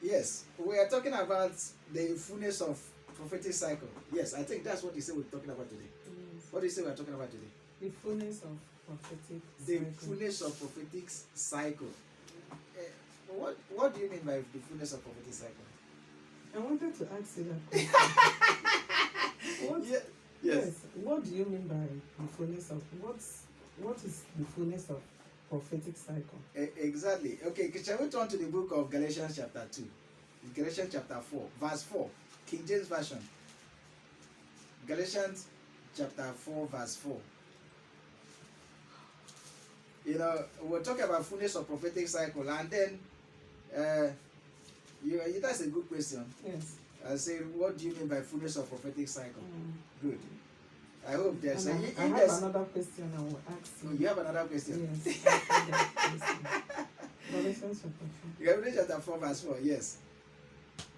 Yes, we are talking about the fullness of prophetic cycle. Yes, I think that's what you say we're talking about today. Yes. What do you say we're talking about today? The fullness of prophetic The cycle. fullness of prophetic cycle. What do you mean by the fullness of prophetic cycle? I wanted to ask you that question. What? Yeah. Yes. What do you mean by the fullness of what is the fullness of prophetic cycle? Exactly. Okay, shall we turn to the book of Galatians chapter 2? Galatians chapter 4, verse 4. King James Version. Galatians chapter 4, verse 4. You know, we'll talk about fullness of prophetic cycle, and then that's a good question. Yes. I say, what do you mean by fullness of prophetic cycle? Good. I hope there's I have another question I will ask you. Oh, you have another question? Yes. Galatians chapter 4. Galatians chapter 4, verse 4, yes.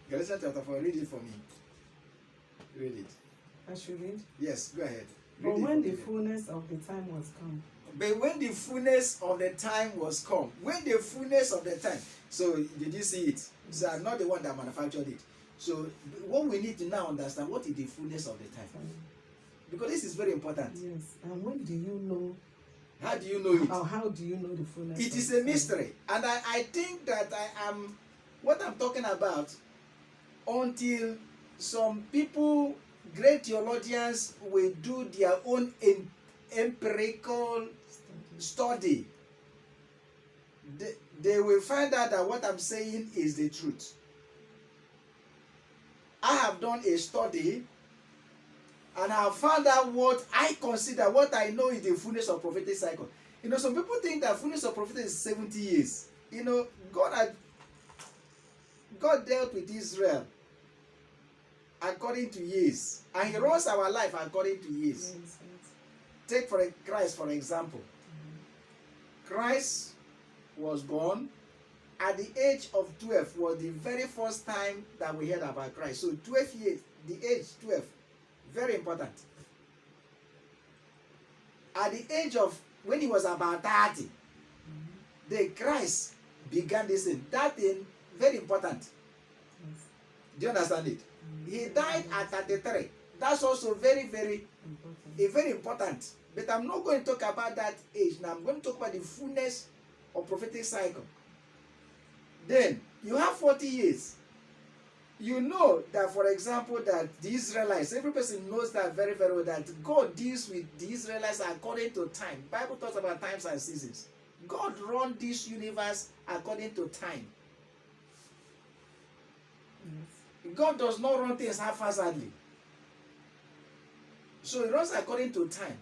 Galatians chapter 4, read it for me. Read it. I should read? Yes, go ahead. But when the fullness of the time was come. But when the fullness of the time was come. When the fullness of the time. So, did you see it? So, I'm not the one that manufactured it. So, what we need to now understand, what is the fullness of the time? Because this is very important. Yes. And when do you know? How do you know it? Or how do you know the fullness? It is a mystery. And I think that what I'm talking about, until some people, great theologians, will do their own empirical study, they will find out that what I'm saying is the truth. I have done a study and I have found out what I consider, what I know is the fullness of prophetic cycle. You know, some people think that fullness of prophetic is 70 years. You know, God dealt with Israel according to years, and He runs our life according to years. Yes. Take Christ for example. Christ was born at the age of 12 was the very first time that we heard about Christ. So 12 years, the age 12, very important. At the age of, when he was about 30, the Christ began this thing. That thing, very important. Yes. Do you understand it? He died at 33. That's also very, very important. Very important. But I'm not going to talk about that age now. I'm going to talk about the fullness of prophetic cycle. Then you have 40 years. You know that, for example, that the Israelites, every person knows that very, very well, that God deals with the Israelites according to time. The Bible talks about times and seasons. God runs this universe according to time. Yes. God does not run things haphazardly. So He runs according to time.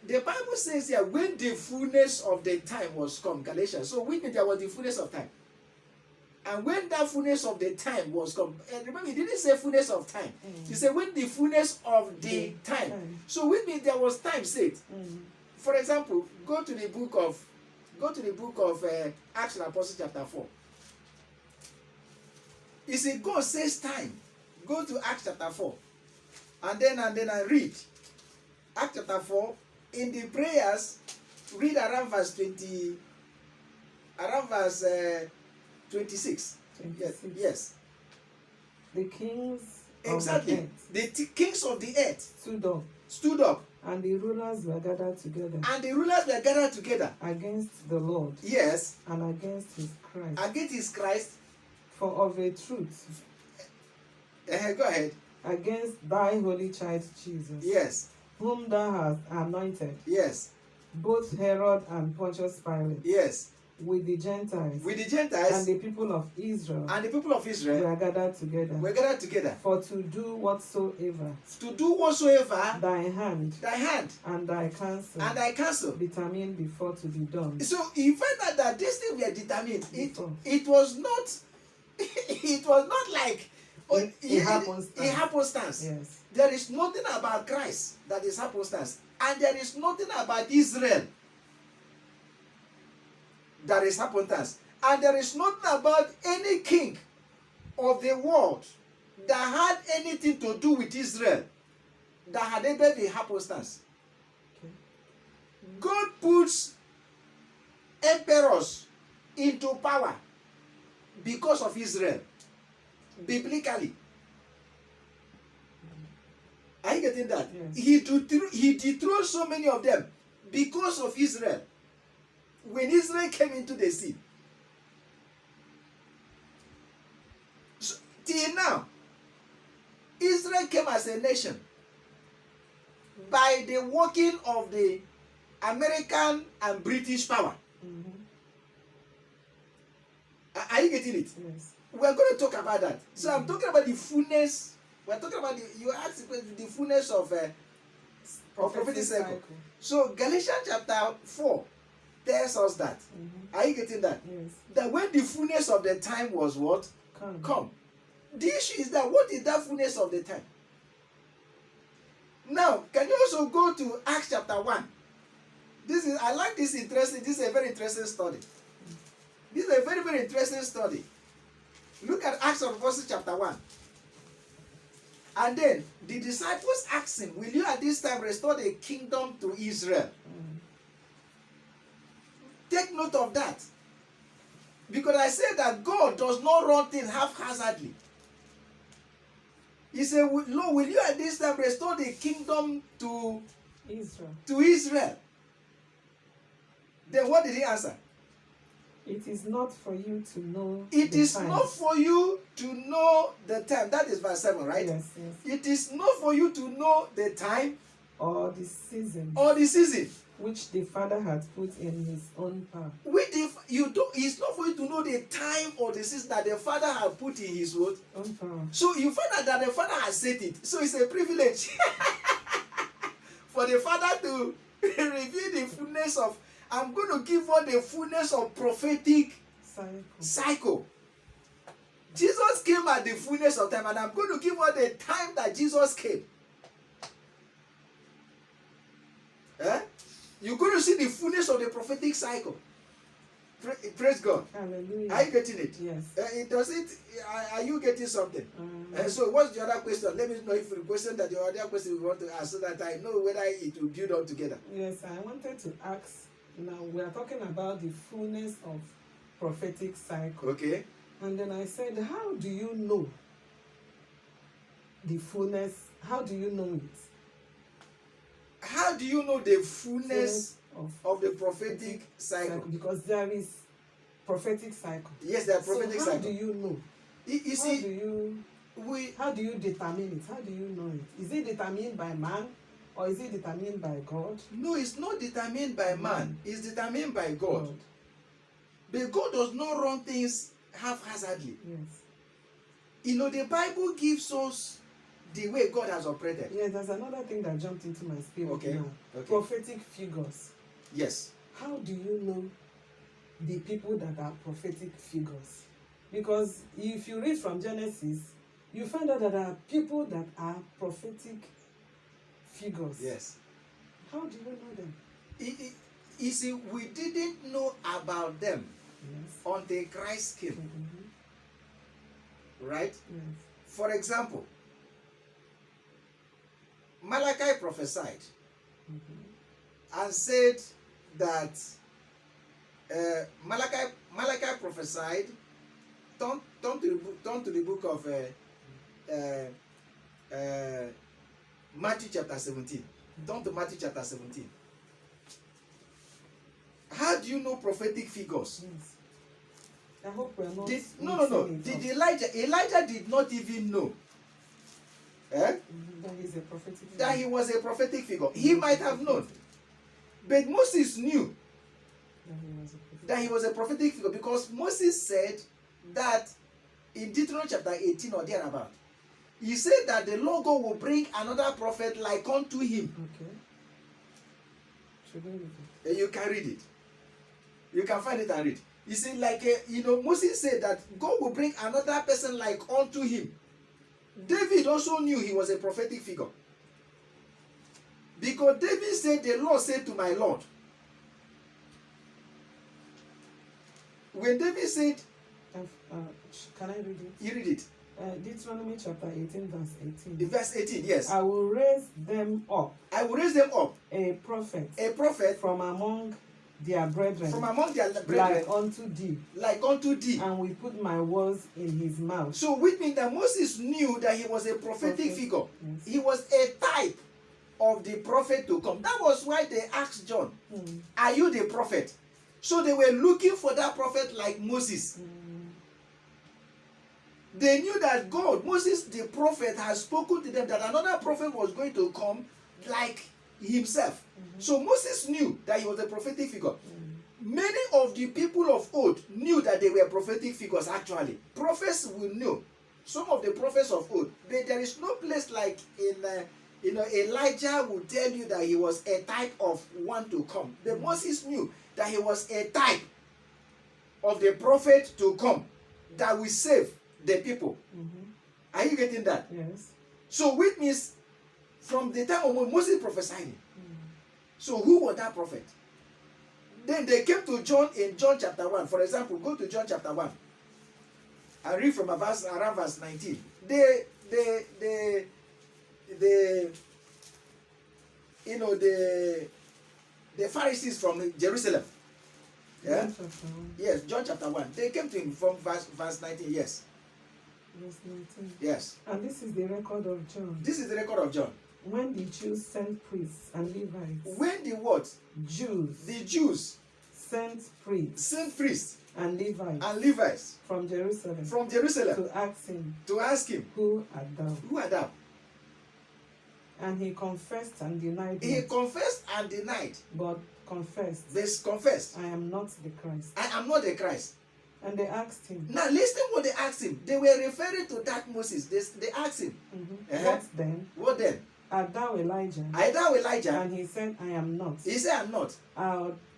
The Bible says here, when the fullness of the time was come, Galatians. So with me, there was the fullness of time. And when that fullness of the time was come, and remember, He didn't say fullness of time. He said when the fullness of the time. So with me, there was time said. For example, go to the book of Acts and Apostles chapter 4. He said, God says time. Go to Acts chapter 4. And then I read. Acts chapter 4. In the prayers, read around verse 20. Around verse 26. 26. Yes. The kings exactly. of the earth. The kings of the earth stood up. And the rulers were gathered together. Against the Lord. Yes. And against His Christ. Against His Christ. For of a truth. Go ahead. Against thy holy child Jesus. Yes. Whom thou hast anointed. Yes. Both Herod and Pontius Pilate. Yes. With the Gentiles. And the people of Israel. Were gathered together. For to do whatsoever. Thy hand. And thy counsel. Determined before to be done. So you find out that these things were determined. It was not. It was not like. It happenstance. Yes. There is nothing about Christ that is happenstance, and there is nothing about Israel that is happenstance, and there is nothing about any king of the world that had anything to do with Israel that had ever been happenstance. Okay. God puts emperors into power because of Israel. biblically. Are you getting that? Yes. He dethroned so many of them because of Israel. When Israel came into the sea. So, till now, Israel came as a nation by the working of the American and British power. Mm-hmm. Are you getting it? Yes. We're going to talk about that. So I'm talking about the fullness. We're talking about you asked the fullness of prophetic cycle. So Galatians chapter 4 tells us that. Mm-hmm. Are you getting that? Yes. That when the fullness of the time was what? Come. The issue is that what is that fullness of the time? Now, can you also go to Acts chapter 1? I like this interesting. This is a very interesting study. This is a very, very interesting study. Look at Acts of the Apostles chapter 1. And then the disciples asked him, will you at this time restore the kingdom to Israel? Take note of that. Because I said that God does not run things haphazardly. He said, Lord, will you at this time restore the kingdom to Israel? Then what did he answer? It is not for you to know. It is not for you to know the time. That is verse 7, right? Yes, yes. It is not for you to know the time or the season. Which the Father had put in his own power. It's not for you to know the time or the season that the Father had put in his own power. So you find out that the Father has said it. So it's a privilege for the Father to reveal the fullness of. I'm going to give us the fullness of prophetic cycle. Jesus came at the fullness of time, and I'm going to give us the time that Jesus came. You're going to see the fullness of the prophetic cycle. Praise God. Hallelujah. Are you getting it? Yes. Are you getting something? So what's the other question? Let me know if the question that the other question you want to ask so that I know whether it will build up together. Yes, I wanted to ask. Now we are talking about the fullness of prophetic cycle. Okay. And then I said, how do you know the fullness? How do you know it? How do you know the fullness of the prophetic cycle? Because there is prophetic cycle. Yes, there are prophetic cycle. How do you know? How do you determine it? How do you know it? Is it determined by man? Or is it determined by God? No, it's not determined by man. It's determined by God. But God does not run things haphazardly. Yes. The Bible gives us the way God has operated. Yeah, there's another thing that jumped into my spirit now. Okay. Prophetic figures. Yes. How do you know the people that are prophetic figures? Because if you read from Genesis, you find out that there are people that are prophetic figures. Yes. How do you know them? You see, we didn't know about them until Christ came. Mm-hmm. Right? Yes. For example, Malachi prophesied and said that Malachi prophesied. Turn to the book of Matthew chapter 17. Turn to Matthew chapter 17. How do you know prophetic figures? Yes. I hope we're not. No. Did Elijah did not even know that he's a prophetic figure. That he was a prophetic figure. He might have known. But Moses knew that he was a prophetic figure because Moses said that in Deuteronomy chapter 18 or thereabout. He said that the Lord God will bring another prophet like unto him. Okay. Should we read it? And you can read it. You can find it and read. You see, Moses said that God will bring another person like unto him. David also knew he was a prophetic figure. Because David said, the Lord said to my Lord. When David said, can I read it? You read it. Deuteronomy chapter 18, verse 18. Verse 18, yes. I will raise them up. I will raise them up. A prophet. A prophet. From among their brethren, from among their brethren, like unto thee, like unto thee. and will put my words in his mouth. So which means that Moses knew that he was a prophetic figure. Yes. He was a type of the prophet to come. That was why they asked John, are you the prophet? So they were looking for that prophet like Moses. They knew that God, Moses the prophet, has spoken to them that another prophet was going to come like himself. So Moses knew that he was a prophetic figure. Many of the people of old knew that they were prophetic figures actually. Prophets will know. Some of the prophets of old, there is no place like in Elijah will tell you that he was a type of one to come. But Moses knew that he was a type of the prophet to come that will save the people. Are you getting that? Yes. So which means from the time when Moses prophesied, so who was that prophet? Then they came to John in John chapter 1. For example, go to John chapter 1. I read from around verse 19. The Pharisees from Jerusalem. Yeah? John chapter 1. Yes, John chapter 1. They came to him from verse 19. Yes. Verse 19. Yes. And this is the record of John. This is the record of John. When the Jews sent priests and Levites. When the what? Jews. The Jews sent priests. Sent priests. And Levites. And Levites. From Jerusalem. From Jerusalem. To ask him. To ask him. Who art thou? Who art thou? And he confessed and denied. He confessed and denied. But confessed. This confessed. I am not the Christ. I am not the Christ. And they asked him. Now listen what they asked him. They were referring to that Moses. They asked him. What then? What then? Art thou Elijah? Art thou Elijah? And he said, I am not. He said, I am not.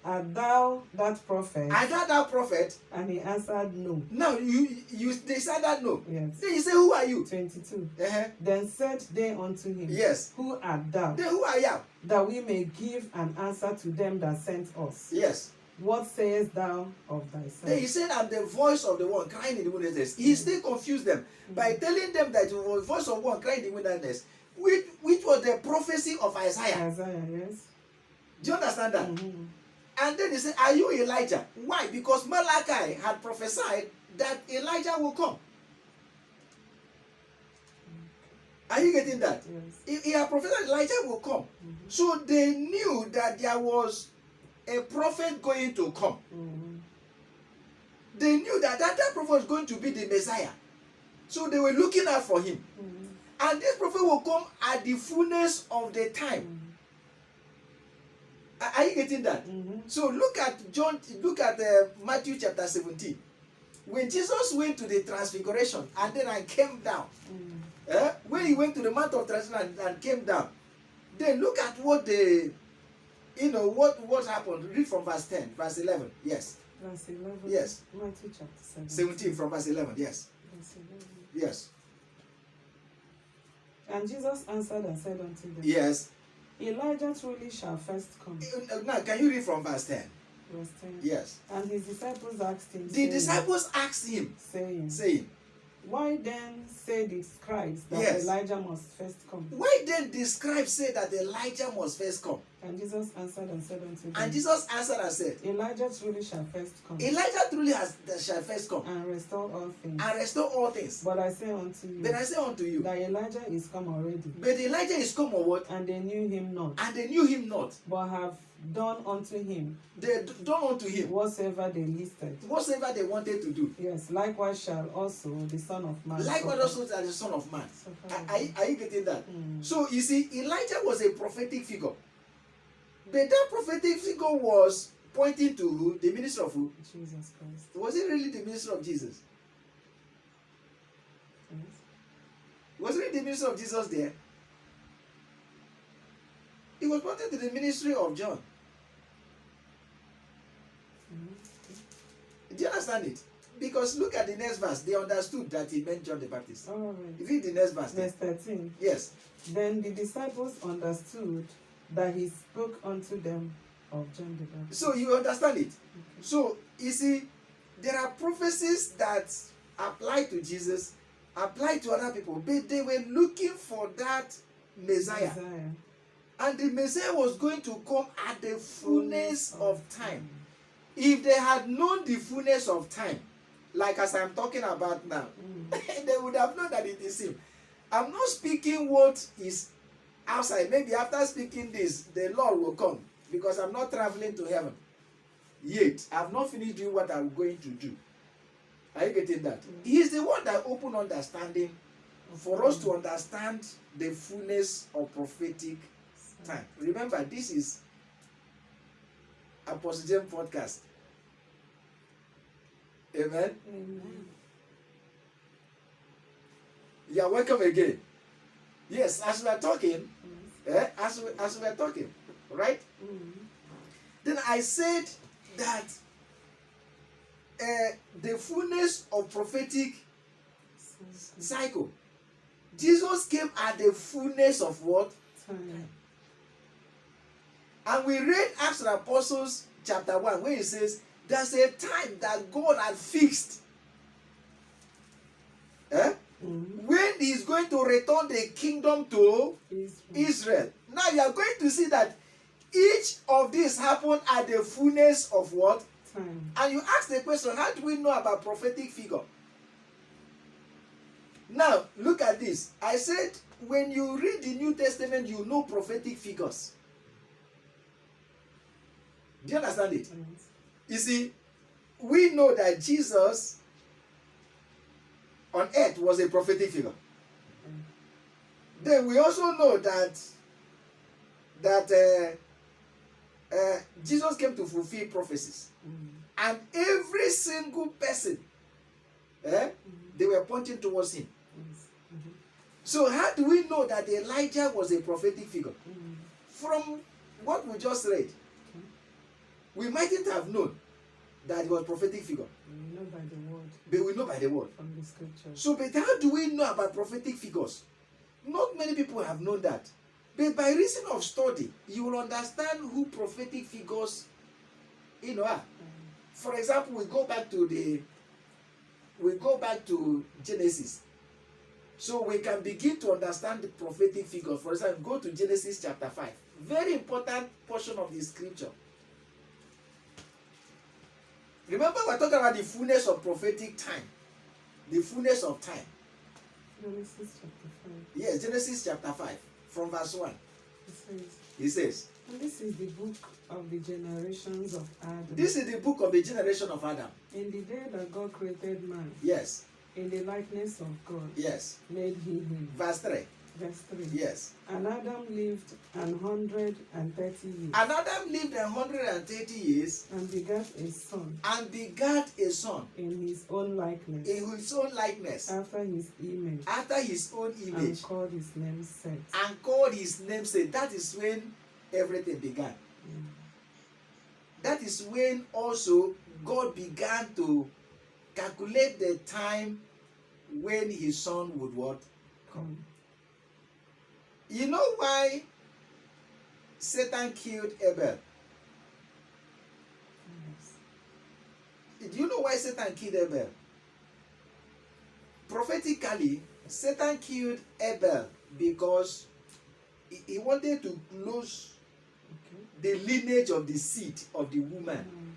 Art thou that prophet? Art thou that prophet? And he answered, no. Now they said that no. Yes. Then he said, who are you? 22. Then said they unto him, yes. Who art thou? Then who are you? That we may give an answer to them that sent us. Yes. What sayest thou of thyself? Then he said, I'm the voice of the one crying in the wilderness. He still confused them by telling them that it was the voice of one crying in the wilderness, which was the prophecy of Isaiah. Isaiah, yes. Do you understand that? And then he said, are you Elijah? Why? Because Malachi had prophesied that Elijah will come. Are you getting that? Yes. He had prophesied Elijah will come. So they knew that there was a prophet going to come. They knew that prophet was going to be the Messiah. So they were looking out for him. And this prophet will come at the fullness of the time. Are you getting that? So look at Matthew chapter 17. When Jesus went to the transfiguration and then I came down. When he went to the Mount of Transfiguration and came down, then look at what what happened. Read from verse 10, verse 11. Yes. Verse 11. Yes. Matthew chapter 17 from verse 11. Yes. Verse 11. Yes. And Jesus answered and said unto them, yes. Elijah truly shall first come. Now, can you read from verse 10? Verse 10. Yes. And his disciples asked him, The disciples asked him, saying, why then say the scribes that yes. Elijah must first come? Why then the scribes say that Elijah must first come? And Jesus answered and said unto them, and Jesus answered and said, Elijah truly shall first come. Elijah truly shall first come. And restore all things. And restore all things. But I say unto you, that Elijah is come already. But Elijah is come or what? And they knew him not. And they knew him not. But have done unto him. They done unto him whatsoever they listed. Whatsoever they wanted to do. Yes, likewise shall also the Son of Man. Likewise also shall the Son of Man. Are you getting that? So you see, Elijah was a prophetic figure. But that prophetic figure was pointing to who? The ministry of who? Jesus Christ. Was it really the ministry of Jesus? Yes. Was it really the ministry of Jesus there? It was pointing to the ministry of John. Do you understand it? Because look at the next verse. They understood that he meant John the Baptist. All right. Read the next verse. Verse 13. Yes. Then the disciples understood that he spoke unto them of John the Baptist. So you understand it? Okay. So you see, there are prophecies that apply to Jesus, apply to other people, but they were looking for that Messiah. And the Messiah was going to come at the fullness of time. If they had known the fullness of time, like as I'm talking about now, they would have known that it is him. I'm not speaking what is outside. Maybe after speaking this, the Lord will come, because I'm not traveling to heaven yet. I've not finished doing what I'm going to do. Are you getting that? He is the one that opened understanding for us to understand the fullness of prophetic time. Remember, this is Apostle James podcast. Amen. Amen. You are welcome again. Yes, as we are talking, as we are talking, right? Then I said that the fullness of prophetic cycle. Jesus came at the fullness of what? Time. And we read Acts of the Apostles chapter 1 where it says there's a time that God had fixed. When he is going to return the kingdom to Israel. Now you are going to see that each of these happened at the fullness of what? Time. And you ask the question, how do we know about prophetic figure? Now, look at this. I said, when you read the New Testament, you know prophetic figures. Do you understand it? You see, we know that Jesus on earth was a prophetic figure. Then we also know that Jesus came to fulfill prophecies. And every single person, they were pointing towards him. So how do we know that Elijah was a prophetic figure? From what we just read, we mightn't have known that he was a prophetic figure. We know by the word. But we know by the word. From the scriptures. So, but how do we know about prophetic figures? Not many people have known that. But by reason of study, you will understand who prophetic figures, are. For example, we go back to Genesis. So we can begin to understand the prophetic figures. For example, go to Genesis chapter 5. Very important portion of the scripture. Remember, we're talking about the fullness of prophetic time. The fullness of time. Genesis chapter 5. Yes, Genesis chapter 5, from verse 1. It says, He says, and this is the book of the generations of Adam. this is the book of the generation of Adam. In the day that God created man, Yes, in the likeness of God, yes. made he him. Verse 3. Verse 3. Yes. And Adam lived 130 years. And Adam lived 130 years And begat a son. and begat a son In his own likeness. in his own likeness, After his image. after his own And image, called his name Seth. and called his namesake. That is when everything began. That is when also God began to calculate the time when his son would what? Come. You know why Satan killed Abel? Yes. Do you know why Satan killed Abel? Prophetically, Satan killed Abel because he wanted to close the lineage of the seed of the woman.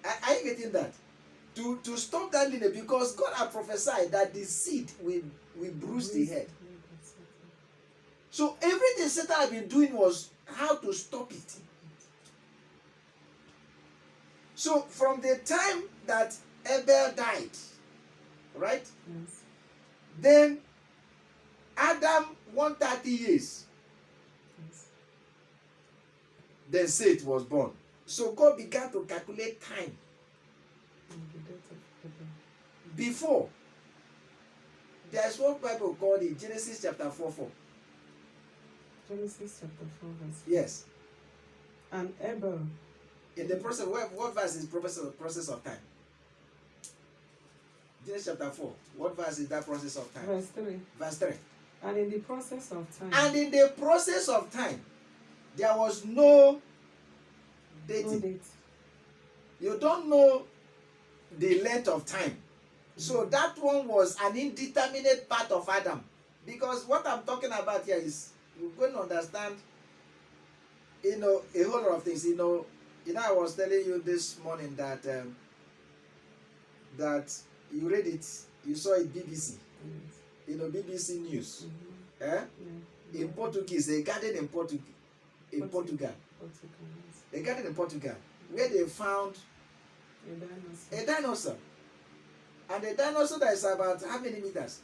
Are you getting that? To stop that lineage, because God had prophesied that the seed will bruise the head. So everything Satan had been doing was how to stop it. So from the time that Abel died, right? Yes. Then Adam 130 years. Yes. Then Seth was born. So God began to calculate time. And the death of Abel. Before, there's what Bible called in Genesis chapter 4:4. Genesis chapter 4 verse 4. Yes. And Abel. In the process, what verse is process of time? Genesis chapter 4. What verse is that process of time? Verse 3. Verse 3. And in the process of time. And in the process of time, there was no No dating. date. You don't know the length of time. So that one was an indeterminate part of Adam. Because what I'm talking about here is you're going to understand, a whole lot of things. I was telling you this morning that that you read it, you saw it BBC, BBC News. Yeah. In Portuguese, a garden in Portugal. Portugal. A garden in Portugal where they found a dinosaur. And the dinosaur that is about how many meters?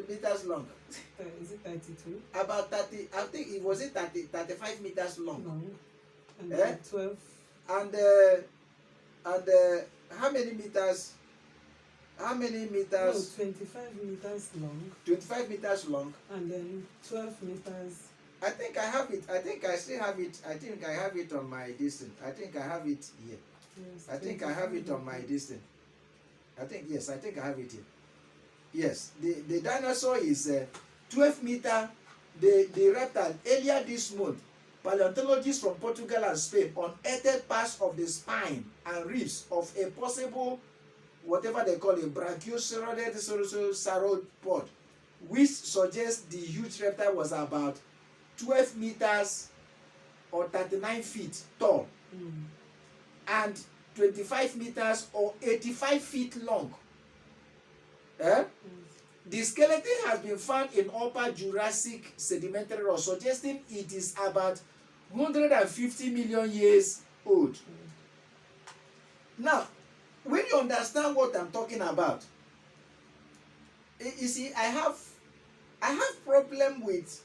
Meters long. Is it 32? About 30, I think it was 35 meters long. Long. And 12. And how many meters? How many meters? No, 25 meters long. 25 meters long. And then 12 meters. I think I have it. I think I still have it. I think I have it on my distance. I think I have it here. Yes, I think I have it on my distance. I think I have it here. Yes, the dinosaur is 12 meter. The reptile earlier this month, paleontologists from Portugal and Spain unearthed parts of the spine and ribs of a possible, whatever they call it, brachiosauride sauropod, which suggests the huge reptile was about 12 meters or 39 feet tall and 25 meters or 85 feet long. The skeleton has been found in upper Jurassic sedimentary rock, suggesting it is about 150 million years old. Now, when you understand what I'm talking about, you see, I have problem with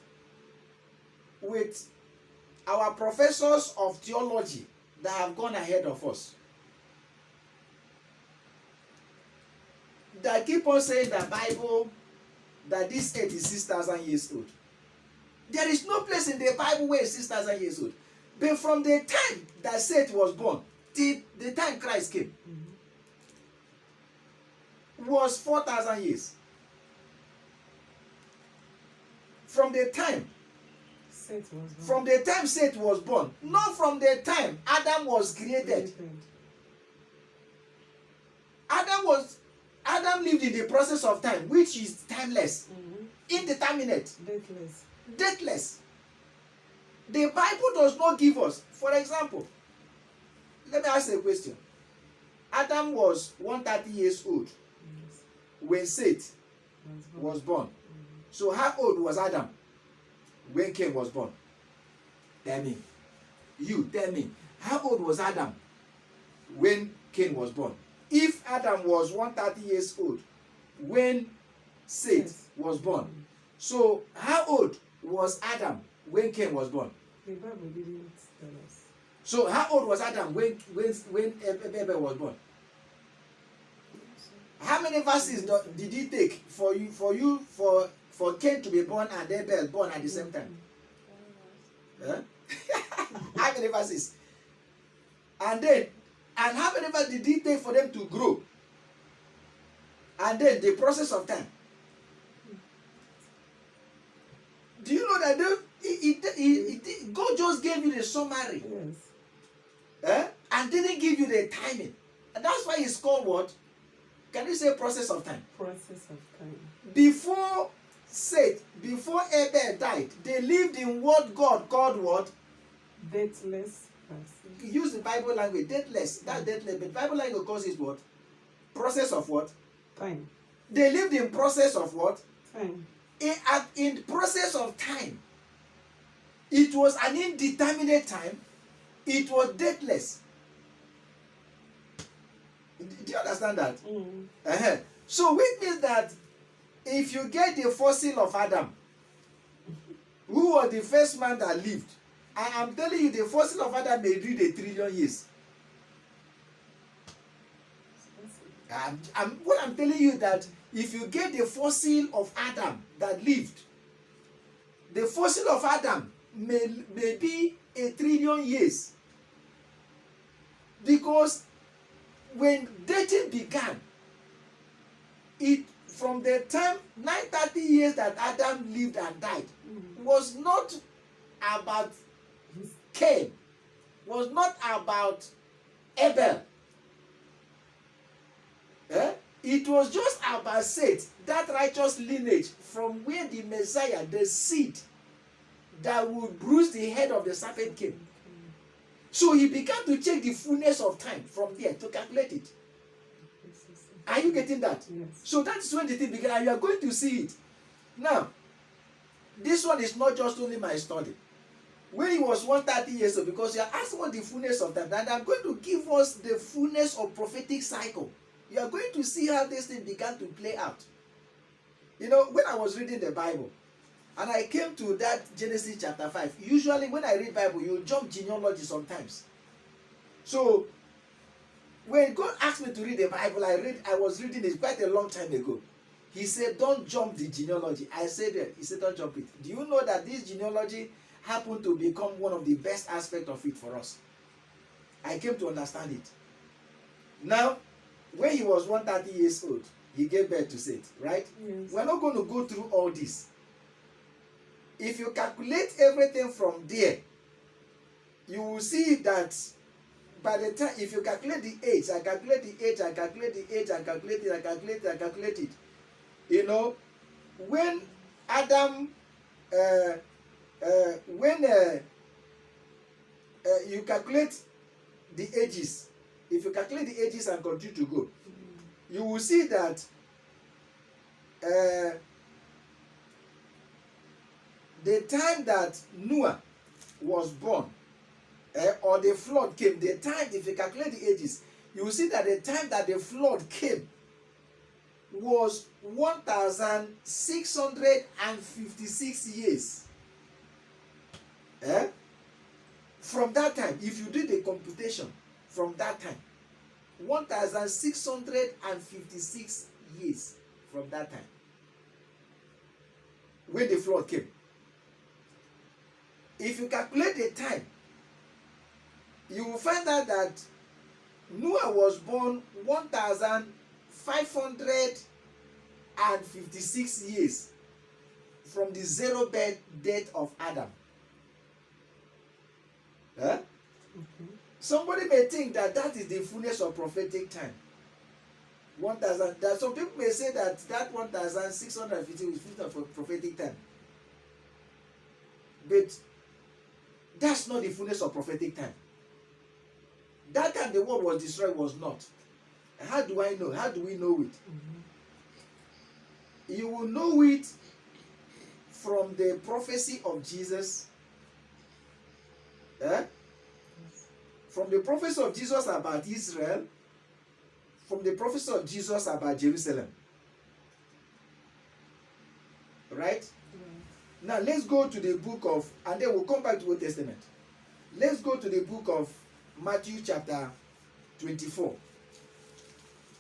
our professors of theology that have gone ahead of us, that keep on saying the Bible that this earth is 6,000 years old. There is no place in the Bible where it's 6,000 years old. But from the time that Seth was born till the time Christ came was 4,000 years. From the time Seth was born, not from the time Adam was created. Adam lived in the process of time, which is timeless, indeterminate, deathless. The Bible does not give us, for example, let me ask a question. Adam was 130 years old when Seth was born. So how old was Adam when Cain was born? Tell me. You tell me. How old was Adam when Cain was born? If Adam was 130 years old when Seth was born, so how old was Adam when Cain was born? The Bible didn't tell us. So how old was Adam when Abel was born? How many verses did it take for Cain to be born and Abel born at the same time? How many verses? And how many verses did it take for them to grow? And then the process of time. Do you know that God just gave you the summary? Yes. And didn't give you the timing. And that's why it's called what? Can you say process of time? Process of time. Before Abel died, they lived in what God called what? Deathless. Use the Bible language, deathless. That's deathless. But Bible language calls it what? Process of what? Time. They lived in process of what? Time. In process of time. It was an indeterminate time. It was deathless. Do you understand that? So which means that if you get the fossil of Adam, who was the first man that lived, I am telling you the fossil of Adam may read 1 trillion years. What I'm telling you that if you get the fossil of Adam that lived, the fossil of Adam may be 1 trillion years. Because when dating began, from the time 930 years that Adam lived and died was not about Cain, was not about Abel. It It was just about Seth, that righteous lineage from where the Messiah, the seed that would bruise the head of the serpent came. So he began to check the fullness of time from there to calculate it. Are you getting that? Yes. So that's when the thing began, and you are going to see it. Now, this one is not just only my study. When he was 130 years old, because you are asking what the fullness of time, and I'm going to give us the fullness of prophetic cycle. You are going to see how this thing began to play out. You know, when I was reading the Bible, and I came to that Genesis chapter 5, usually when I read Bible, you jump genealogy sometimes. So, when God asked me to read the Bible, I was reading it quite a long time ago. He said, don't jump the genealogy. I said that. He said, don't jump it. Do you know that this genealogy happened to become one of the best aspects of it for us? I came to understand it. Now, when he was 130 years old, he gave birth to Seth, right? Yes. We're not going to go through all this. If you calculate everything from there, you will see that by the time, if you calculate the age, I calculate the age, I calculate the age, I calculate it, I calculate it, I calculate it. You know, when Adam, you calculate the ages, if you calculate the ages and continue to go, you will see that the time that Noah was born, or the flood came, the time, if you calculate the ages, you will see that the time that the flood came was 1,656 years. From that time, if you do the computation, from that time, 1,656 years from that time, when the flood came. If you calculate the time, you will find out that Noah was born 1,556 years from the zero death of Adam. Okay. Somebody may think that that is the fullness of prophetic time. 1,000. That some people may say that 1,650 is fullness of prophetic time. But that's not the fullness of prophetic time. That time the world was destroyed was not. How do I know? How do we know it? You will know it from the prophecy of Jesus. From the prophecy of Jesus about Israel, from the prophecy of Jesus about Jerusalem. Right? Now let's go to the book of, and then we'll come back to Old Testament. Let's go to the book of Matthew chapter 24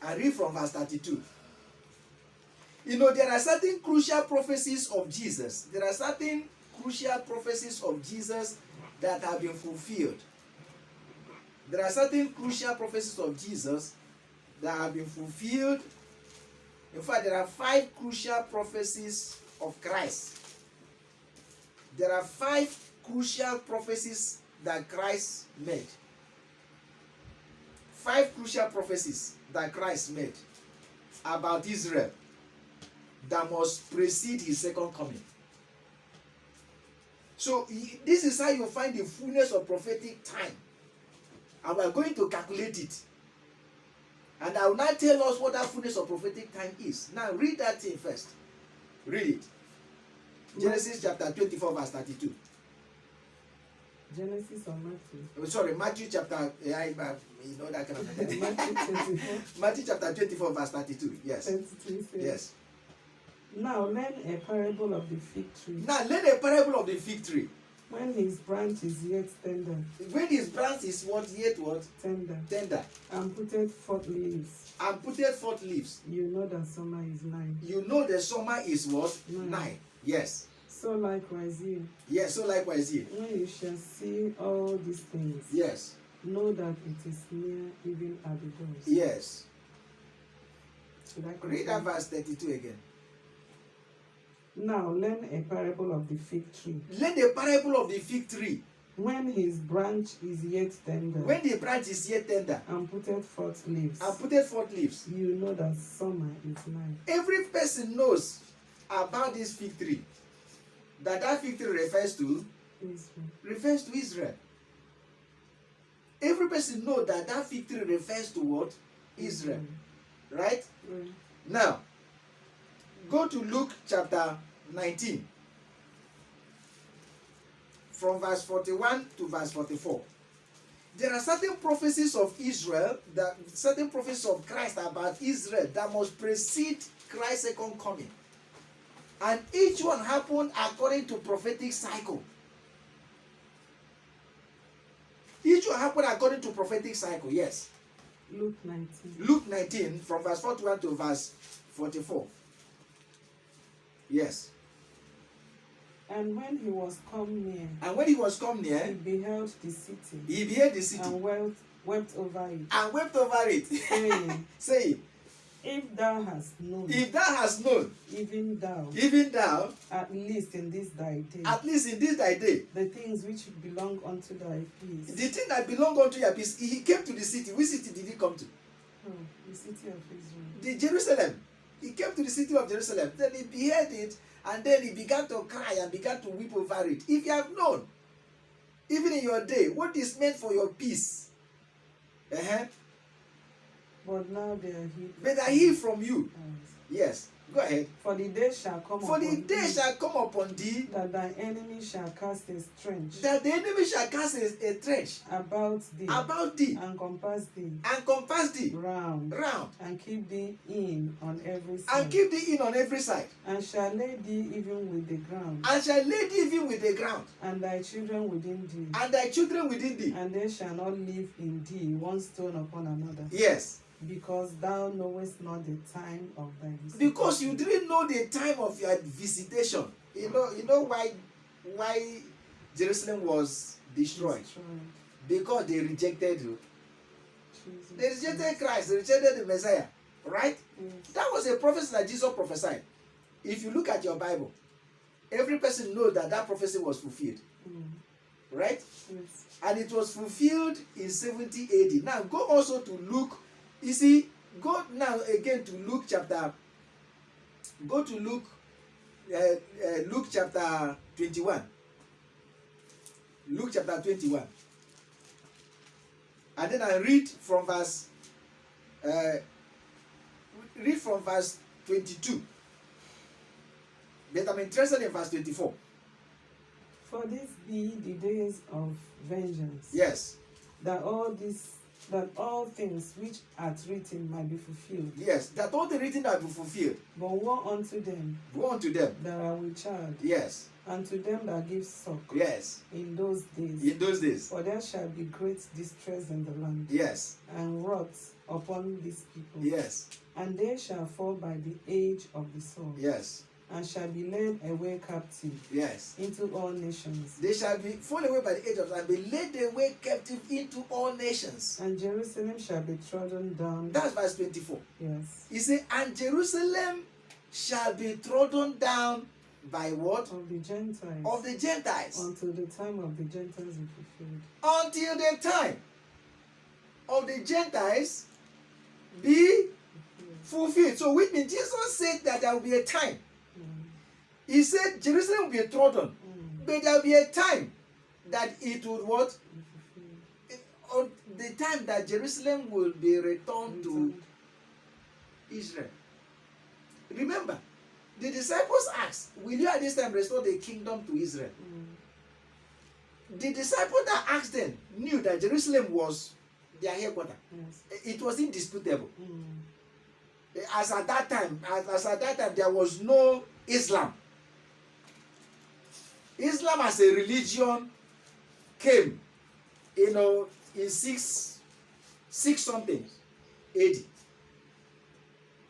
and read from verse 32. You know, there are certain crucial prophecies of Jesus. There are certain crucial prophecies of Jesus that have been fulfilled. There are certain crucial prophecies of Jesus that have been fulfilled. In fact, there are 5 crucial prophecies of Christ. There are 5 crucial prophecies that Christ made. 5 crucial prophecies that Christ made about Israel that must precede his second coming. So this is how you find the fullness of prophetic time. And we are going to calculate it. And I will now tell us what that fullness of prophetic time is. Now read that thing first. Read it. Genesis chapter 24 verse 32. Genesis or Matthew? Sorry, Matthew chapter, you know that kind of thing. Matthew 24. Matthew chapter 24 verse 32. Yes. 32 says, Yes. Now learn a parable of the fig tree. Now learn a parable of the fig tree. When his branch is yet tender. When his branch is what? Yet what? Tender. Tender. And putteth forth leaves. And putteth forth leaves. You know that summer is nigh. You know the summer is what? Nigh. Nigh. Yes. So likewise you. Yes, so likewise here. When you shall see all these things. Yes. Know that it is near, even at the doors. Yes. Should I Read that continue? verse 32 again. Now learn a parable of the fig tree. Learn the parable of the fig tree. When his branch is yet tender, when the branch is yet tender, and putteth forth leaves, and putteth forth leaves, you know that summer is nigh. every person knows about this fig tree. That fig tree refers to Israel. Every person knows that fig tree refers to what? Israel. Right? Right. Now, go to Luke chapter 19. From verse 41 to verse 44. There are certain prophecies of Israel, certain prophecies of Christ about Israel that must precede Christ's second coming. And each one happened according to prophetic cycle. Each one happened according to prophetic cycle, yes. Luke 19. Luke 19 from verse 41 to verse 44. Yes. And when he was come near, he beheld the city, and wept over it, saying, If thou hast known, even thou, at least in this thy day, the things which belong unto thy peace. the thing that belong unto your peace. He came to the city. Which city did he come to? Oh, the city of Israel. The Jerusalem. He came to the city of Jerusalem. Then he beheld it, and then he began to cry and began to weep over it. If you have known, even in your day, what is meant for your peace, But now they are hid. but I hear from you. Yes. Go ahead. For the day shall come For the upon day thee, shall come upon thee, that thy enemy shall cast a trench that the enemy shall cast a trench about thee, and compass thee round, and keep thee in on every side, and shall lay thee even with the ground, and thy children within thee, and they shall not live in thee one stone upon another. Yes. Because thou knowest not the time of thy visitation. Because you didn't know the time of your visitation. You know why Jerusalem was destroyed? Because they rejected you. They rejected Christ. They rejected the Messiah. Right? Yes. That was a prophecy that Jesus prophesied. If you look at your Bible, every person knows that prophecy was fulfilled. Right? Yes. And it was fulfilled in 70 AD. Now go also to Luke. You see, go now again to Luke chapter. Go to Luke chapter 21. Luke chapter 21. And then I read from verse 22. But I'm interested in verse 24. For this be the days of vengeance. Yes. That all things which are written might be fulfilled. Yes, that all the written might be fulfilled. But woe unto them that are with child. Yes. And to them that give suck. Yes. In those days. For there shall be great distress in the land. Yes. And wrath upon these people. Yes. And they shall fall by the edge of the sword. Yes. And shall be led away captive. Yes. Into all nations. They shall be fall away by the edge of and be led away captive into all nations. And Jerusalem shall be trodden down. That's verse 24. Yes. He said, and Jerusalem shall be trodden down by what? Of the Gentiles. Of the Gentiles. Until the time of the Gentiles is fulfilled. Until the time of the Gentiles be fulfilled. So which means Jesus said that there will be a time. He said Jerusalem will be trodden. But there will be a time that it would what? On the time that Jerusalem will be returned to Israel. Remember, the disciples asked, will you at this time restore the kingdom to Israel? The disciples that asked them knew that Jerusalem was their headquarters. Yes. It was indisputable. As at that time there was no Islam. Islam as a religion came, in 6 something AD.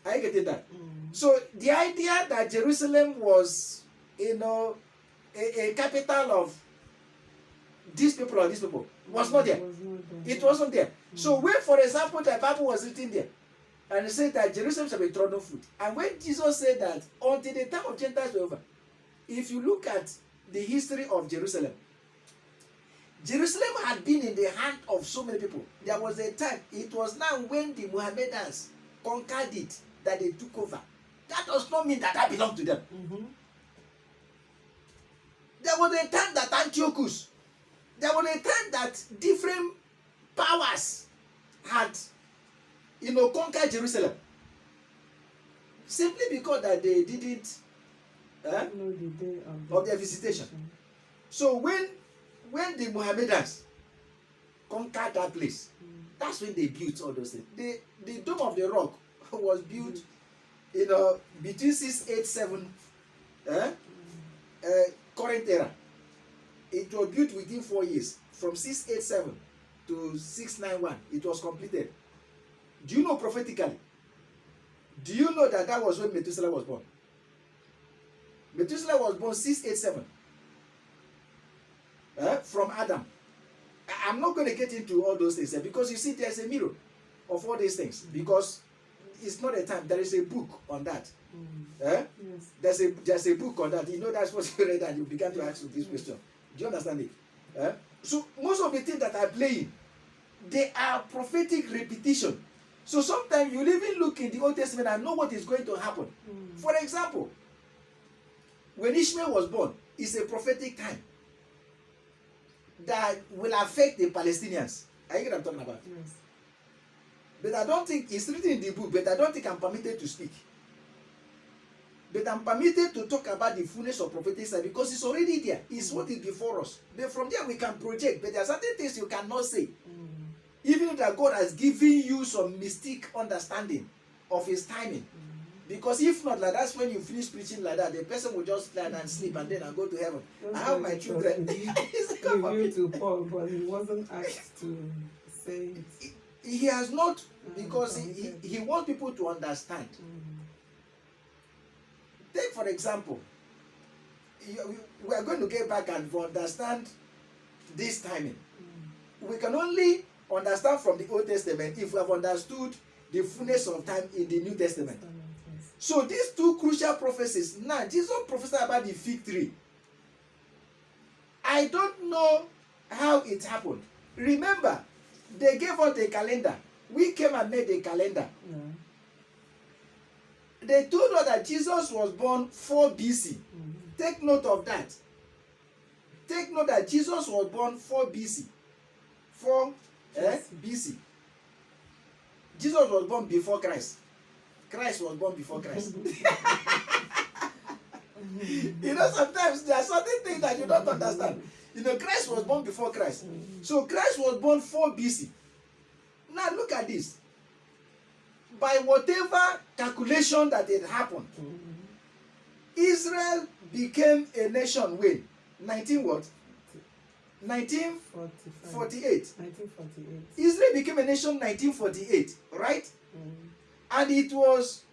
Are you getting that? So the idea that Jerusalem was, a capital of these people or these people was not there. It wasn't there. So when, for example, the Bible was written there, and it said that Jerusalem shall be trodden foot. And when Jesus said that until the time of Gentiles were over, if you look at the history of Jerusalem, Jerusalem had been in the hand of so many people. There was a time, it was now when the Mohammedans conquered it that they took over. That does not mean that I belong to them. Mm-hmm. There was a time that Antiochus, there was a time that different powers had, conquered Jerusalem. Simply because that they didn't No, the day of their visitation. So when the Mohammedans conquered that place, that's when they built all those things. The Dome of the Rock was built, between 687 current era. It was built within 4 years, from 687 to 691. It was completed. Do you know prophetically? Do you know that was when Methuselah was born? Methuselah was born 687 from Adam. I'm not going to get into all those things because you see there's a mirror of all these things, because it's not a time. There is a book on that. Yes. There's a book on that. That's what you read and you began to ask this question. Do you understand it? So most of the things that are playing, they are prophetic repetition. So sometimes you even look in the Old Testament and know what is going to happen. For example, when Ishmael was born, it's a prophetic time that will affect the Palestinians. Are you get what I'm talking about? Yes. But I don't think it's written in the book, but I don't think I'm permitted to speak. But I'm permitted to talk about the fullness of prophetic side because it's already there. It's what is before us. But from there we can project. But there are certain things you cannot say. Even if that God has given you some mystic understanding of his timing. Because if not, like that's when you finish preaching like that, the person will just lie and sleep and then I go to heaven. I have my children. Revealed to Paul, but he wasn't asked to say it. He has not, because he wants people to understand. Take for example, we are going to get back and understand this timing. We can only understand from the Old Testament if we have understood the fullness of time in the New Testament. So these two crucial prophecies, now Jesus prophesied about the fig tree. I don't know how it happened. Remember, they gave us a calendar. We came and made a calendar. They told us that Jesus was born 4 BC. Take note of that. Take note that Jesus was born 4 BC. 4 BC. Jesus was born before Christ. Christ was born before Christ. Sometimes there are certain things that you don't understand. Christ was born before Christ. So Christ was born 4 BC. Now look at this. By whatever calculation that had happened, Israel became a nation when? 1948. 1948. Israel became a nation 1948, right? And it was,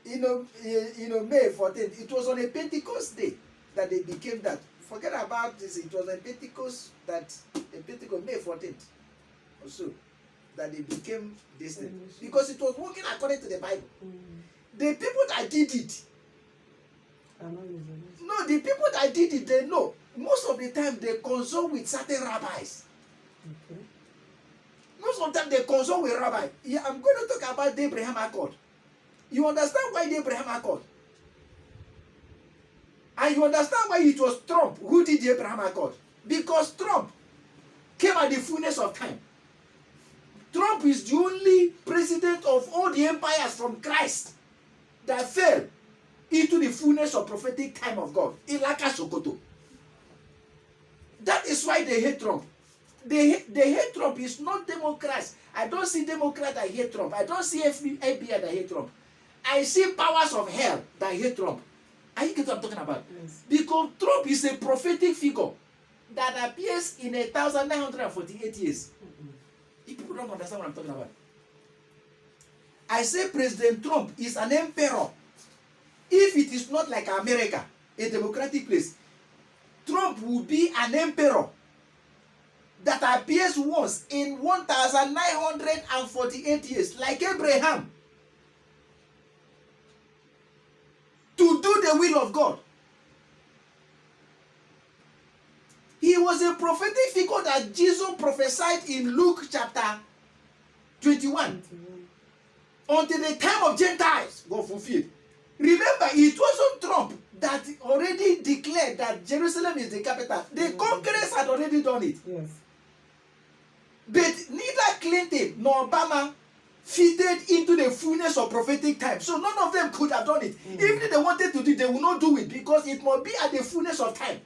May 14th. It was on a Pentecost day that they became that. Forget about this. It was on Pentecost May 14th or so, that they became this thing. Because it was working according to the Bible. The people that did it, no, the people that did it, they know. Most of the time they consult with certain rabbis. Okay. Most of the time they consult with rabbi. Yeah, I'm going to talk about the Abraham Accord. You understand why the Abraham Accord? And you understand why it was Trump who did the Abraham Accord? Because Trump came at the fullness of time. Trump is the only president of all the empires from Christ that fell into the fullness of prophetic time of God. Ilaka Sokoto. That is why they hate Trump. They hate Trump. It's not Democrats. I don't see Democrats that hate Trump. I don't see FBI that hate Trump. I see powers of hell that hate Trump. Are you getting what I'm talking about? Yes. Because Trump is a prophetic figure that appears in 1948 years. If people don't understand what I'm talking about. I say President Trump is an emperor. If it is not like America, a democratic place, Trump will be an emperor that appears once in 1948 years, like Abraham, to do the will of God. He He was a prophetic figure that Jesus prophesied in Luke chapter 21. Until the time of Gentiles got fulfilled. Remember, it wasn't Trump that already declared that Jerusalem is the capital. The Congress had already done it. Yes. But neither Clinton nor Obama fitted into the fullness of prophetic time. So none of them could have done it. Even if they wanted to do it, they will not do it because it must be at the fullness of time.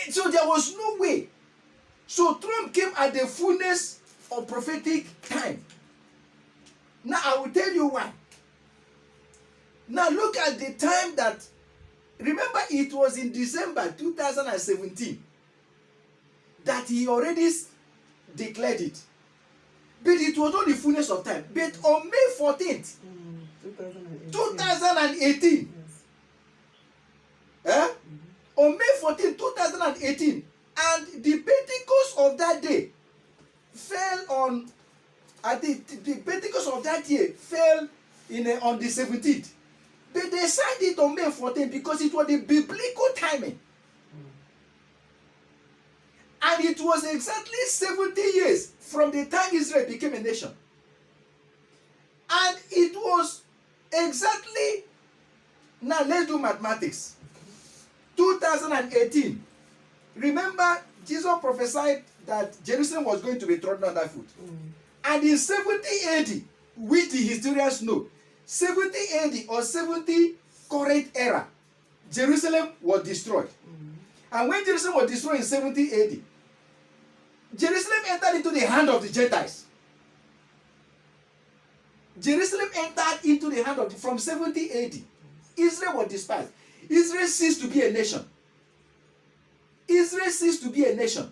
So there was no way. So Trump came at the fullness of prophetic time. Now I will tell you why. Now look at the time that, remember it was in December 2017 that he already declared it. But it was not the fullness of time. But on May 14th, 2018, yes. On May 14, 2018, and the Pentecost of that day fell on, I think the Pentecost of that year fell on the 17th. But they signed it on May 14 because it was the biblical timing. And it was exactly 70 years from the time Israel became a nation. And it was exactly, now let's do mathematics. 2018. Remember, Jesus prophesied that Jerusalem was going to be trodden underfoot. And in 70 AD, which the historians know, 70 AD or 70 current era, Jerusalem was destroyed. And when Jerusalem was destroyed in 70 AD, Jerusalem entered into the hand of the Gentiles. Jerusalem entered into the hand of from 70 AD. Israel was despised. Israel ceased to be a nation. Israel ceased to be a nation.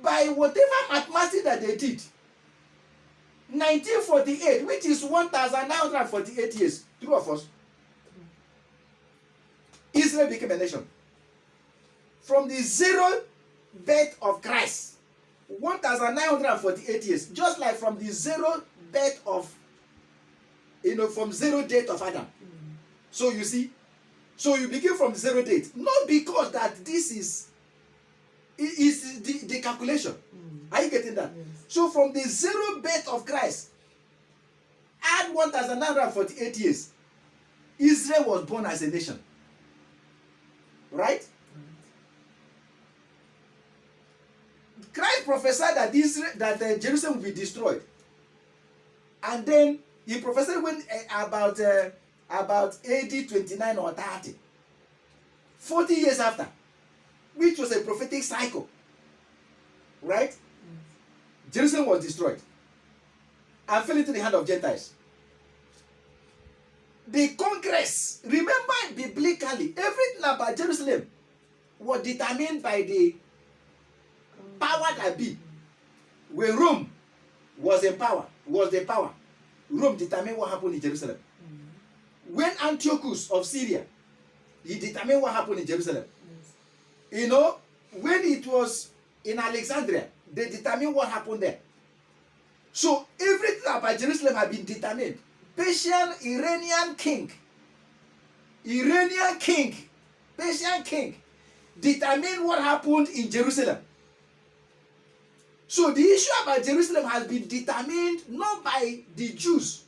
By whatever mathematics that they did, 1948, which is 1948 years, true of us, Israel became a nation. From the zero birth of Christ, 1948 years, just like from the zero birth of, from zero date of Adam. So you see, so you begin from zero date, not because that this is the calculation. Are you getting that? Yes. So from the zero birth of Christ, add 1948 years, Israel was born as a nation. Right? Christ prophesied that Jerusalem will be destroyed, and then he prophesied when about AD 29 or 30, 40 years after, which was a prophetic cycle. Right? Jerusalem was destroyed and fell into the hand of Gentiles. The Congress, remember biblically, everything about Jerusalem was determined by the power that be. When Rome was in power, was the power, Rome determined what happened in Jerusalem. When Antiochus of Syria, he determined what happened in Jerusalem. You know, when it was in Alexandria, they determined what happened there. So everything about Jerusalem had been determined. Persian Persian king determined what happened in Jerusalem. So the issue about Jerusalem has been determined not by the Jews,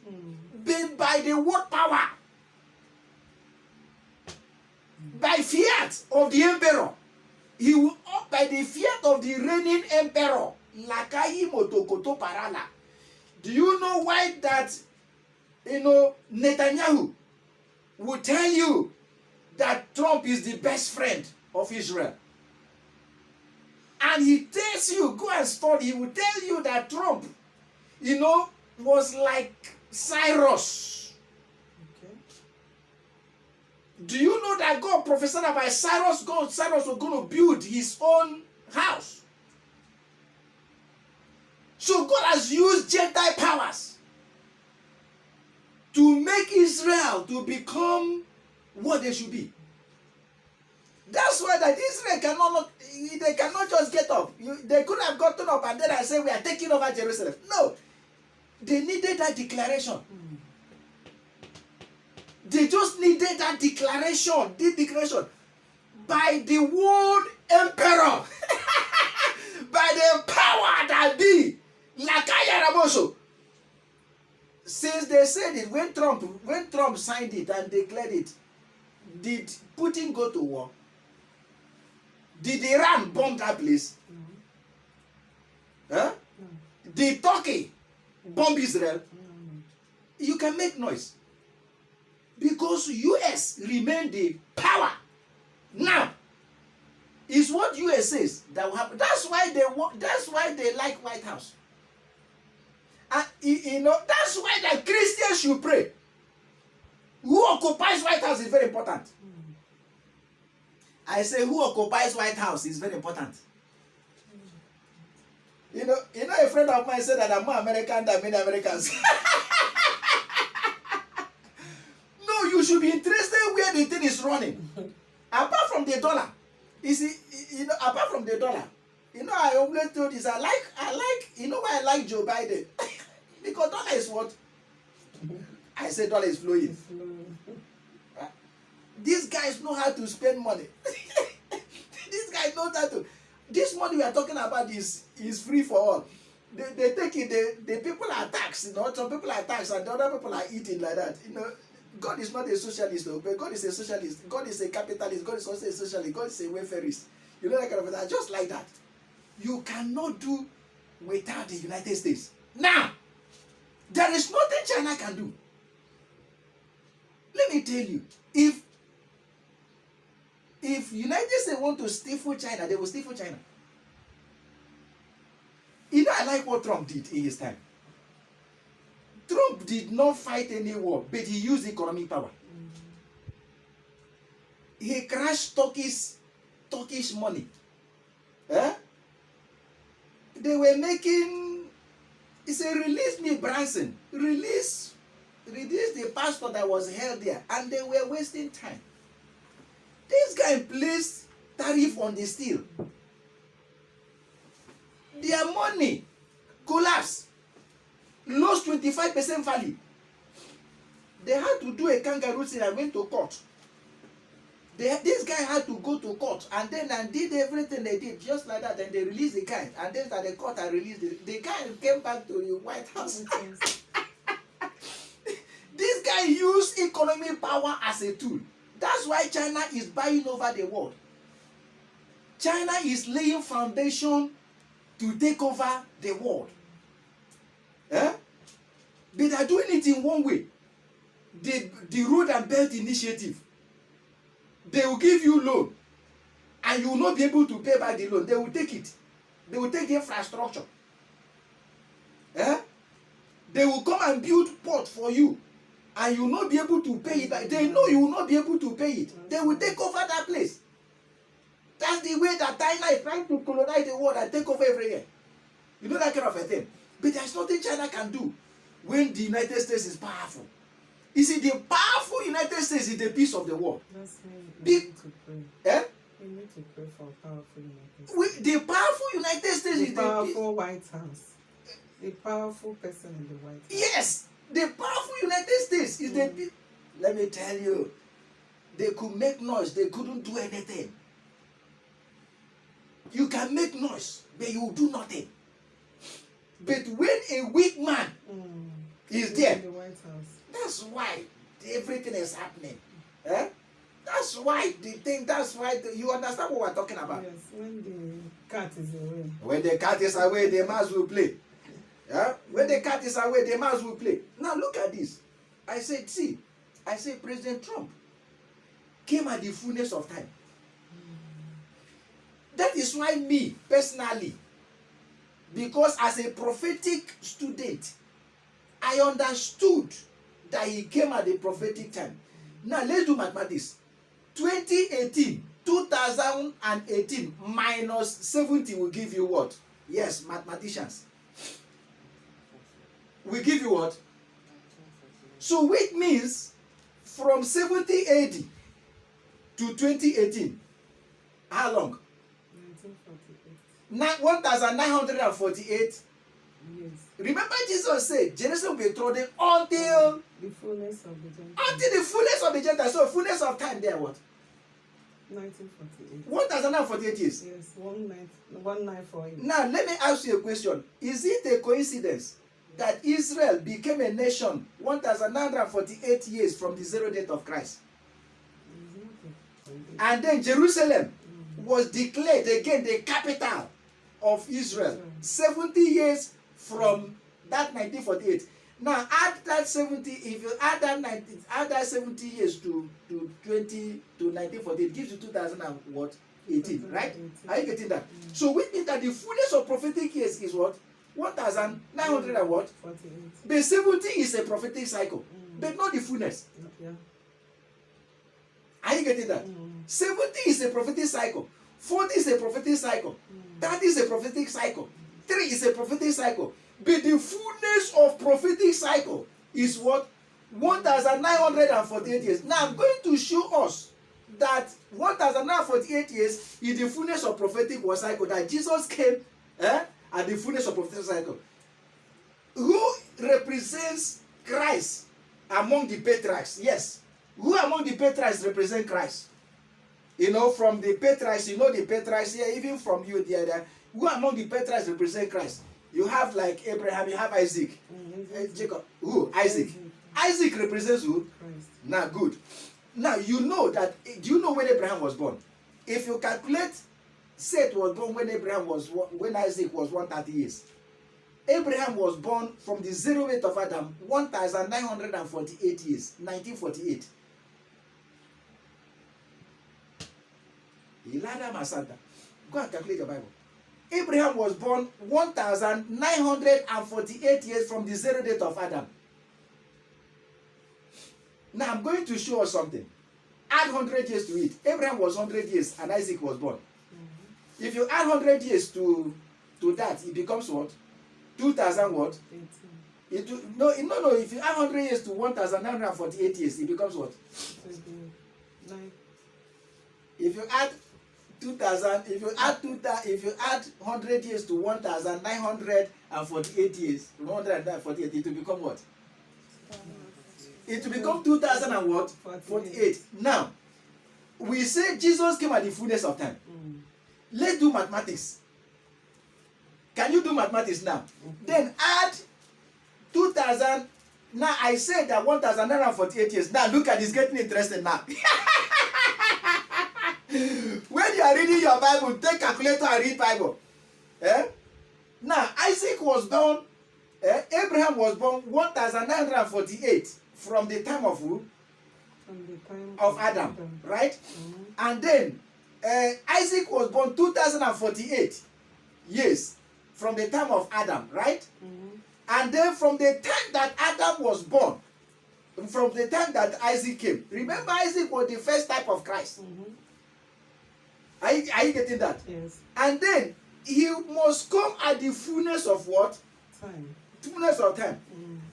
but by the world power, by fiat of the emperor. He will by the fiat of the reigning emperor. Lakahi motokoto parala. Do you know why that Netanyahu will tell you that Trump is the best friend of Israel? And he tells you, go and study, he will tell you that Trump, was like Cyrus. Okay. Do you know that God prophesied about Cyrus? Cyrus was going to build his own house. So God has used Gentile powers to make Israel to become what they should be. That's why that Israel cannot just get up. They could have gotten up and then I say we are taking over Jerusalem. No. They needed that declaration. They just needed that declaration, this declaration, by the word emperor, by the power that be, Lakaya Raboso. Since they said it, when Trump signed it and declared it, did Putin go to war? Did Iran bomb that place? No. Huh? No. Did Turkey bomb Israel? No. You can make noise. Because US remain the power. Now, is what US says that will happen. That's why they like White House. And you know, that's why the Christians should pray. Who occupies White House is very important. I say who occupies White House is very important. You know, a friend of mine said that I'm more American than many Americans. No, you should be interested where the thing is running. Apart from the dollar. You see, you know, apart from the dollar. You know, I always told this, I like, you know why I like Joe Biden? Because dollar is what? I say dollar is flowing. These guys know how to spend money. These guys know how to. This money we are talking about is free for all. They take it, the people are taxed, you know, some people are taxed and the other people are eating like that. You know, God is not a socialist, but God is a socialist. God is a capitalist. God is also a socialist. God is a welfarist. You know that kind of thing. Just like that. You cannot do without the United States. Now, there is nothing China can do. Let me tell you, if United States want to stifle China, they will stifle China. You know, I like what Trump did in his time. Trump did not fight any war, but he used economic power. He crashed Turkish money. Eh? They were making, he said, release me, Branson. Release the pastor that was held there. And they were wasting time. This guy placed tariff on the steel. Their money collapsed. Lost 25% value. They had to do a kangaroo thing and went to court. This guy had to go to court and did everything they did just like that. Then they released the guy, and then the court had released the guy came back to the White House. This guy used economic power as a tool. That's why China is buying over the world. China is laying foundation to take over the world. Eh? They are doing it in one way. The Road and Belt Initiative. They will give you loan and you will not be able to pay back the loan. They will take it. They will take the infrastructure. Eh? They will come and build port for you and you will not be able to pay it back. They know you will not be able to pay it. They will take over that place. That's the way that China is trying to colonize the world and take over everywhere. You know that kind of a thing. But there's nothing China can do when the United States is powerful. You see, the powerful United States is the peace of the world. That's why we need to pray. Eh? We need to pray for a powerful United States. The powerful United States The is the powerful White House. The powerful person in the White House. Yes, the powerful United States is the peace. Let me tell you, they could make noise, they couldn't do anything. You can make noise, but you will do nothing. But when a weak man is there, in the White House. That's why everything is happening. Eh? That's why you understand what we're talking about. Yes, when the cat is away. When the cat is away, the mouse will play. Yeah? When the cat is away, the mouse will play. Now look at this. I said President Trump came at the fullness of time. That is why me, personally, because as a prophetic student, I understood that he came at the prophetic time. Now let's do mathematics. 2018 minus 70 will give you what? Yes, mathematicians. Will give you what? So which means from 70 AD to 2018, how long? 1948. 1948 Yes. Remember Jesus said Jerusalem will be trodden until The fullness of the Gentiles. until the fullness of the Gentiles. So fullness of time there what? 1948. 1048 years. Yes, 1948. Now let me ask you a question. Is it a coincidence that Israel became a nation 1948 years from the zero date of Christ? And then Jerusalem was declared again the capital of Israel 70 years from that 1948. Now add that 70, if you add that 70 years to 1948, it gives you 2018, right? Are you getting that? So which means that the fullness of prophetic years is what? 1900 and what? 48. The 70 is a prophetic cycle, but not the fullness. Yeah. Are you getting that? 70 is a prophetic cycle. 40 is a prophetic cycle. 30 is a prophetic cycle. 3 is a prophetic cycle. But the fullness of prophetic cycle is what? 1948 years. Now I'm going to show us that 1948 years is the fullness of prophetic cycle. That Jesus came at the fullness of prophetic cycle. Who represents Christ among the patriarchs? Yes. Who among the patriarchs represent Christ? You know, from the patriarchs, you know the patriarchs here, even from you there. Who among the patriarchs represent Christ? You have like Abraham, you have Isaac. Jacob. Who? Isaac. Isaac represents who? Christ. Now, good. Now, you know that, do you know when Abraham was born? If you calculate, Seth was born when Isaac was 130 years. Abraham was born from the zero weight of Adam 1948 years, 1948. Ilada Masada. Go and calculate your Bible. Abraham was born 1948 years from the zero date of Adam. Now I'm going to show us something. Add 100 years to it. Abraham was 100 years and Isaac was born. If you add 100 years to that, it becomes what? 2000 what? 18. No. If you add 100 years to 1948 years, it becomes what? 29. If you add 2000, if you add 100 years to 1948 years, 148, it will become what? It will become 2000 and what? 48. Now, we say Jesus came at the fullness of time. Let's do mathematics. Can you do mathematics now? Then add 2000. Now I said that 1948 years. Now look at this, getting interesting now. When you are reading your Bible, take calculator and read Bible. Now Isaac was born, Abraham was born 1948 from the time of who? From the time Of Adam, right? And then Isaac was born 2048 years from the time of Adam, right? And then from the time that Adam was born, from the time that Isaac came, remember Isaac was the first type of Christ. Are you getting that? Yes. And then he must come at the fullness of what? Time. Fullness of time.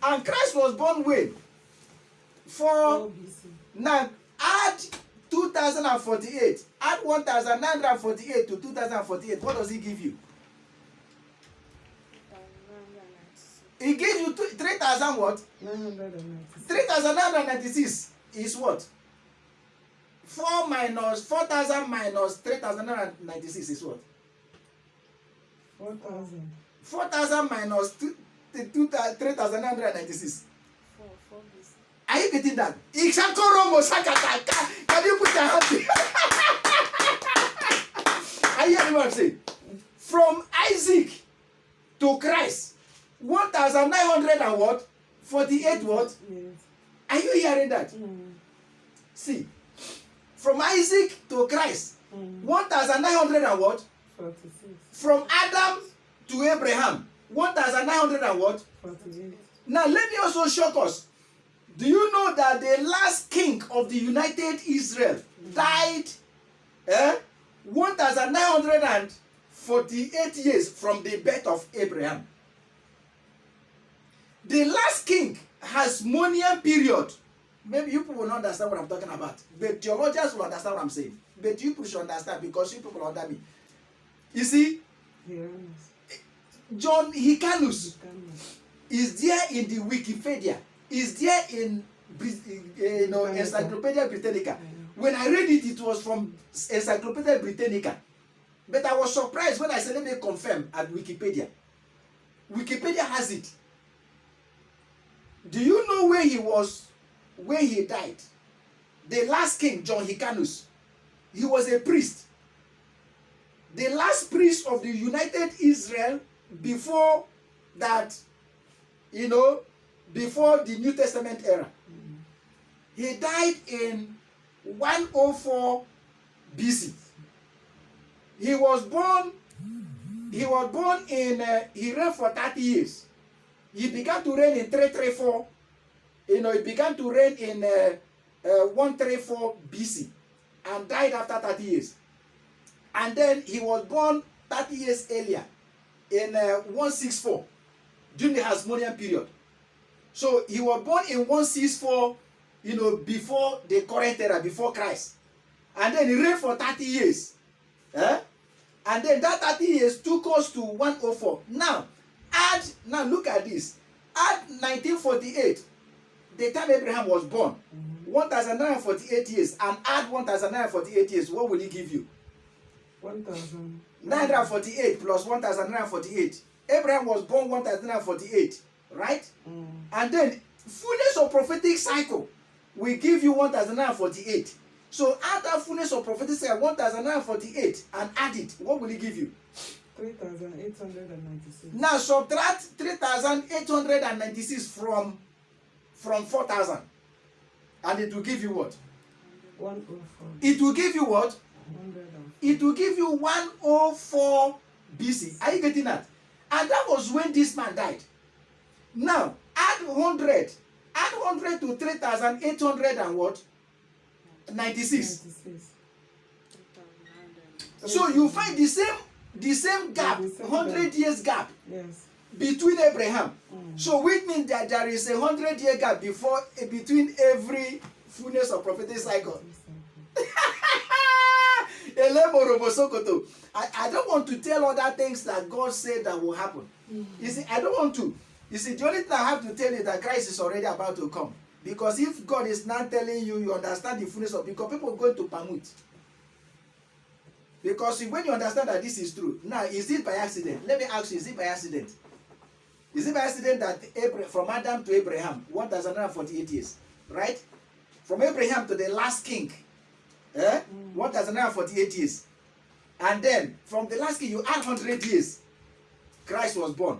And Christ was born when? 4 BC. Now add 2048. Add 1948 to 2048. What does he give you? He gives you 3,000 what? 996. 3,996 is what? 4,000 minus 3,996 is what? 4,000. 4,000 minus 3,996. 4 BC. Are you getting that? Can you put your hand there? Are you hearing what I'm saying? From Isaac to Christ, 1,900 and what? 48 what? Yes. Are you hearing that? See, from Isaac to Christ, 1,900 and what? 46. From Adam to Abraham, 1,900 and what? 48. Now let me also shock us. Do you know that the last king of the United Israel died 1,948 years from the birth of Abraham? The last king has Hasmonean period. Maybe you people will not understand what I'm talking about. But theologians will understand what I'm saying. But you people should understand because you people under me. You see, Yes. John Hyrcanus Can- is there in the Wikipedia, is there in Encyclopedia Britannica. When I read it, it was from Encyclopedia Britannica. But I was surprised when I said, let me confirm at Wikipedia. Wikipedia has it. Do you know where he was when he died? The last king, John Hyrcanus, he was a priest. The last priest of the United Israel before that, before the New Testament era. He died in 104 BC. He was born in, he reigned for 30 years. He began to reign in 334. He began to reign in 134 BC and died after 30 years. And then he was born 30 years earlier in 164 during the Hasmonean period. So he was born in 164, before the current era, before Christ. And then he reigned for 30 years. And then that 30 years took us to 104. Now look at this. Add 1948, the time Abraham was born, 1,948 years, and add 1,948 years, what will it give you? 948 plus 1,948. Abraham was born 1,948, right? And then fullness of prophetic cycle will give you 1,948. So add that fullness of prophetic cycle 1,948 and add it. What will it give you? 3,896. Now subtract 3,896 from 4,000, and it will give you what? 104. It will give you what? 104. It will give you 104 BC. Are you getting that? And that was when this man died. Now add 100 to 3,800 and what? 96. 96. So you find the same gap, The same 100 years gap Yes. between Abraham. So which means that there is a 100-year gap between every fullness of prophetic cycle. I don't want to tell other things that God said that will happen. You see, I don't want to. You see, the only thing I have to tell you that Christ is already about to come. Because if God is not telling you, you understand the fullness of, because people are going to permit. Because when you understand that this is true, now is it by accident? Let me ask you, is it by accident? Is it by accident that from Adam to Abraham, 1,948 years, right? From Abraham to the last king, 1,948 years. And then from the last king, you add 100 years, Christ was born.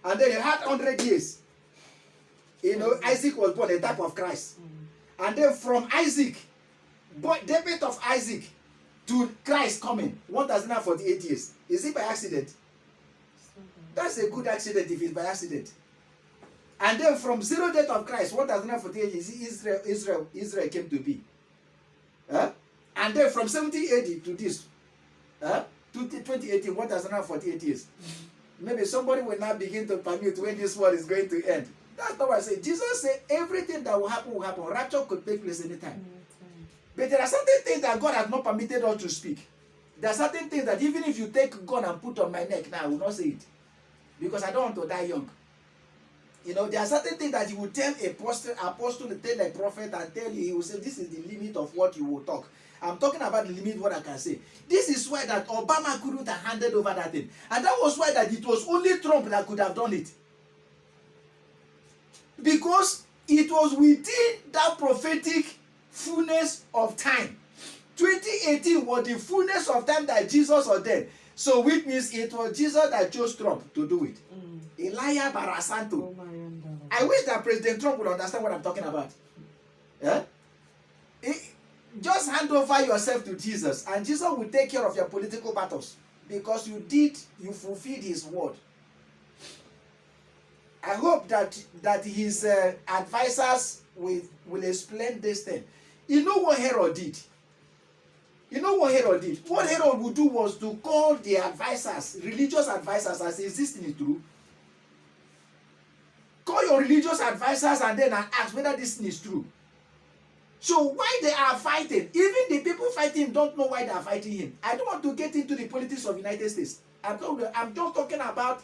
And then you had 100 years, Isaac was born, a type of Christ. And then from Isaac, the birth of Isaac to Christ coming, 1,048 years. Is it by accident? That's a good accident if it's by accident. And then from zero death of Christ, 1,048 years, Israel came to be. And then from 70 AD to this, to 2018, 1,048 years. Maybe somebody will now begin to permit when this world is going to end. That's not what I say. Jesus said everything that will happen will happen. Rapture could take place anytime. But there are certain things that God has not permitted us to speak. There are certain things that even if you take gun and put on my neck now, I will not say it. Because I don't want to die young. There are certain things that he will tell apostle to tell a prophet and tell you, he will say, this is the limit of what you will talk. I'm talking about the limit what I can say. This is why that Obama couldn't have handed over that thing. And that was why that it was only Trump that could have done it. Because it was within that prophetic fullness of time. 2018 was the fullness of time that Jesus ordained. So which means it was Jesus that chose Trump to do it. Elijah Barasanto. I wish that President Trump would understand what I'm talking about. Just hand over yourself to Jesus and Jesus will take care of your political battles. Because you fulfilled his word. I hope that his advisors will explain this thing. You know what Herod did? What Herod would do was to call the advisors, religious advisors, as existing in truth. Call your religious advisors and then ask whether this thing is true. So why they are fighting? Even the people fighting him don't know why they are fighting him. I don't want to get into the politics of the United States. I'm just talking about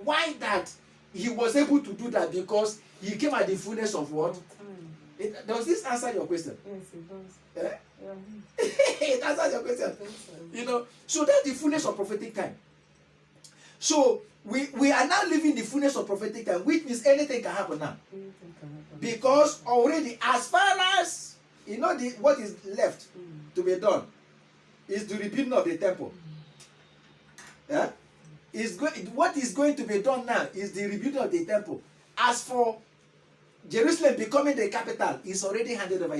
why that he was able to do that, because he came at the fullness of what? Time. Does this answer your question? Yes, it does. Eh? Yeah. It answers your question. I think so. You know, so that's the fullness of prophetic time. So we are now living the fullness of prophetic time, which means anything can happen now. Anything can happen. Because already, as far as what is left to be done is the rebuilding of the temple. Yeah? What is going to be done now is the rebuilding of the temple. As for Jerusalem becoming the capital, it's already handed over.